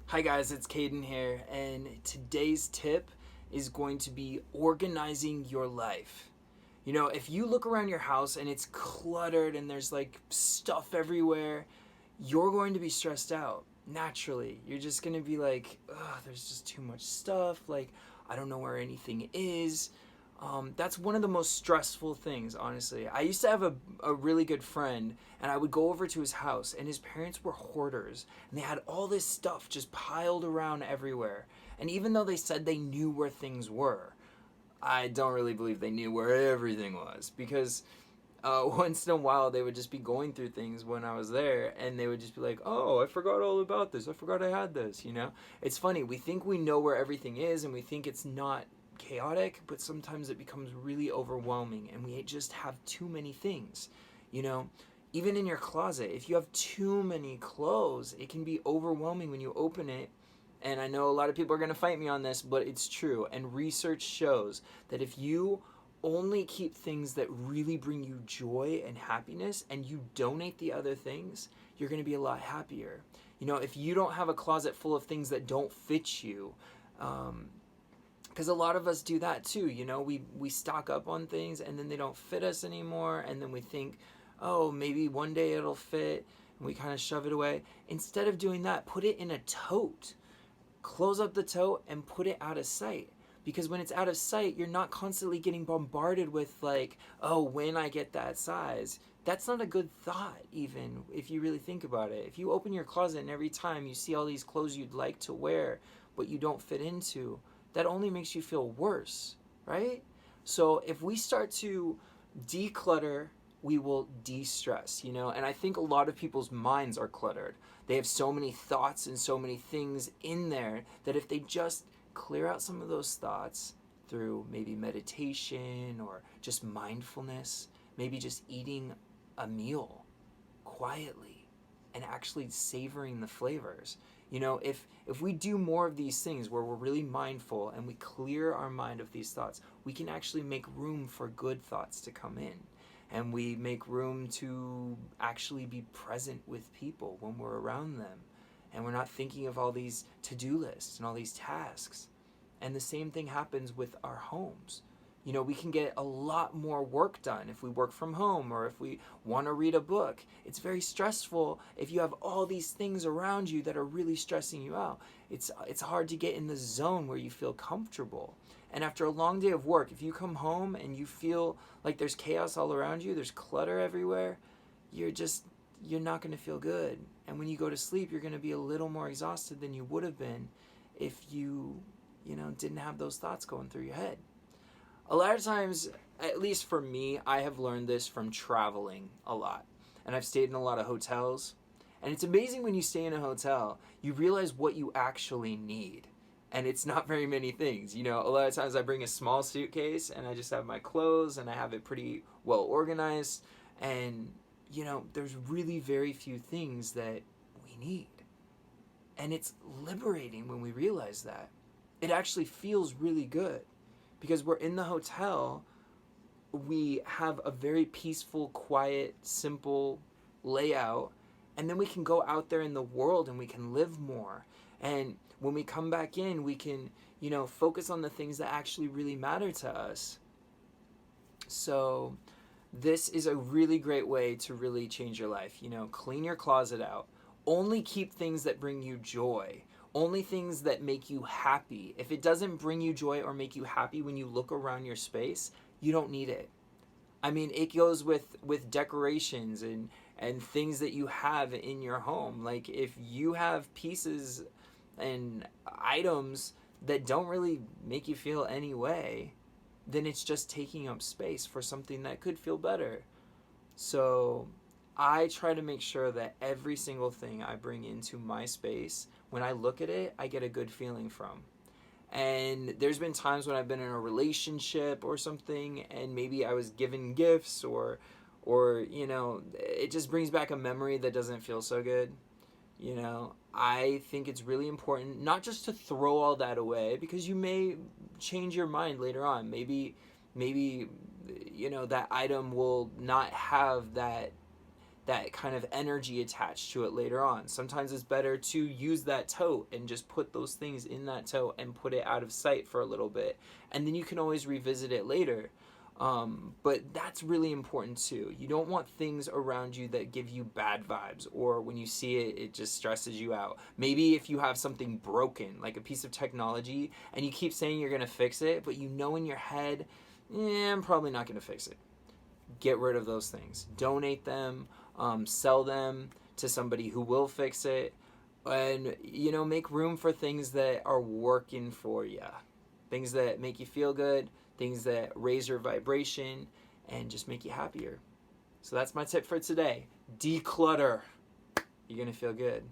Hi guys, it's Kaden here, and today's tip is going to be organizing your life. You know, if you look around your house and it's cluttered and there's like stuff everywhere, you're going to be stressed out naturally. You're just going to be like, ugh, there's just too much stuff. Like, I don't know where anything is. That's one of the most stressful things, honestly. I used to have a really good friend, and I would go over to his house, and his parents were hoarders, and they had all this stuff just piled around everywhere. And even though they said they knew where things were, I don't really believe they knew where everything was, because once in a while they would just be going through things when I was there, and they would just be like, oh, I forgot all about this. I forgot I had this, you know? It's funny. We think we know where everything is, and we think it's not chaotic, but sometimes it becomes really overwhelming, and we just have too many things, you know? Even in your closet, if you have too many clothes, it can be overwhelming when you open it. And I know a lot of people are going to fight me on this, but it's true. And research shows that if you only keep things that really bring you joy and happiness and you donate the other things, you're going to be a lot happier. You know, if you don't have a closet full of things that don't fit you, because a lot of us do that too, you know, we stock up on things and then they don't fit us anymore, and then we think, oh, maybe one day it'll fit, and we kind of shove it away. Instead of doing that, put it in a tote. Close up the tote and put it out of sight, because when it's out of sight, you're not constantly getting bombarded with like, oh, when I get that size. That's not a good thought, even if you really think about it. If you open your closet and every time you see all these clothes you'd like to wear but you don't fit into, that only makes you feel worse, right? So if we start to declutter, we will de-stress, you know? And I think a lot of people's minds are cluttered. They have so many thoughts and so many things in there that if they just clear out some of those thoughts through maybe meditation or just mindfulness, maybe just eating a meal quietly and actually savoring the flavors. You know, if we do more of these things where we're really mindful and we clear our mind of these thoughts, we can actually make room for good thoughts to come in. And we make room to actually be present with people when we're around them. And we're not thinking of all these to-do lists and all these tasks. And the same thing happens with our homes. You know, we can get a lot more work done if we work from home or if we want to read a book. It's very stressful if you have all these things around you that are really stressing you out. It's hard to get in the zone where you feel comfortable. And after a long day of work, if you come home and you feel like there's chaos all around you, there's clutter everywhere, you're not going to feel good. And when you go to sleep, you're going to be a little more exhausted than you would have been if you didn't have those thoughts going through your head. A lot of times, at least for me, I have learned this from traveling a lot. And I've stayed in a lot of hotels. And it's amazing when you stay in a hotel, you realize what you actually need. And it's not very many things. You know, a lot of times I bring a small suitcase and I just have my clothes and I have it pretty well organized. And, you know, there's really very few things that we need. And it's liberating when we realize that. It actually feels really good. Because we're in the hotel, we have a very peaceful, quiet, simple layout, and then we can go out there in the world and we can live more. And when we come back in, we can, focus on the things that actually really matter to us. So this is a really great way to really change your life. You know, clean your closet out. Only keep things that bring you joy. Only things that make you happy. If it doesn't bring you joy or make you happy when you look around your space, you don't need it. I mean, it goes with decorations and things that you have in your home. Like, if you have pieces and items that don't really make you feel any way, then it's just taking up space for something that could feel better. So I try to make sure that every single thing I bring into my space, when I look at it, I get a good feeling from. And there's been times when I've been in a relationship or something, and maybe I was given gifts or it just brings back a memory that doesn't feel so good. You know, I think it's really important not just to throw all that away, because you may change your mind later on. Maybe that item will not have that that kind of energy attached to it later on. Sometimes it's better to use that tote and just put those things in that tote and put it out of sight for a little bit, and then you can always revisit it later. But that's really important too. You don't want things around you that give you bad vibes, or when you see it, it just stresses you out. Maybe if you have something broken, like a piece of technology, and you keep saying you're going to fix it, but you know in your head, I'm probably not going to fix it. Get rid of those things. Donate them, sell them to somebody who will fix it, and, make room for things that are working for you. Things that make you feel good, things that raise your vibration and just make you happier. So that's my tip for today. Declutter. You're going to feel good.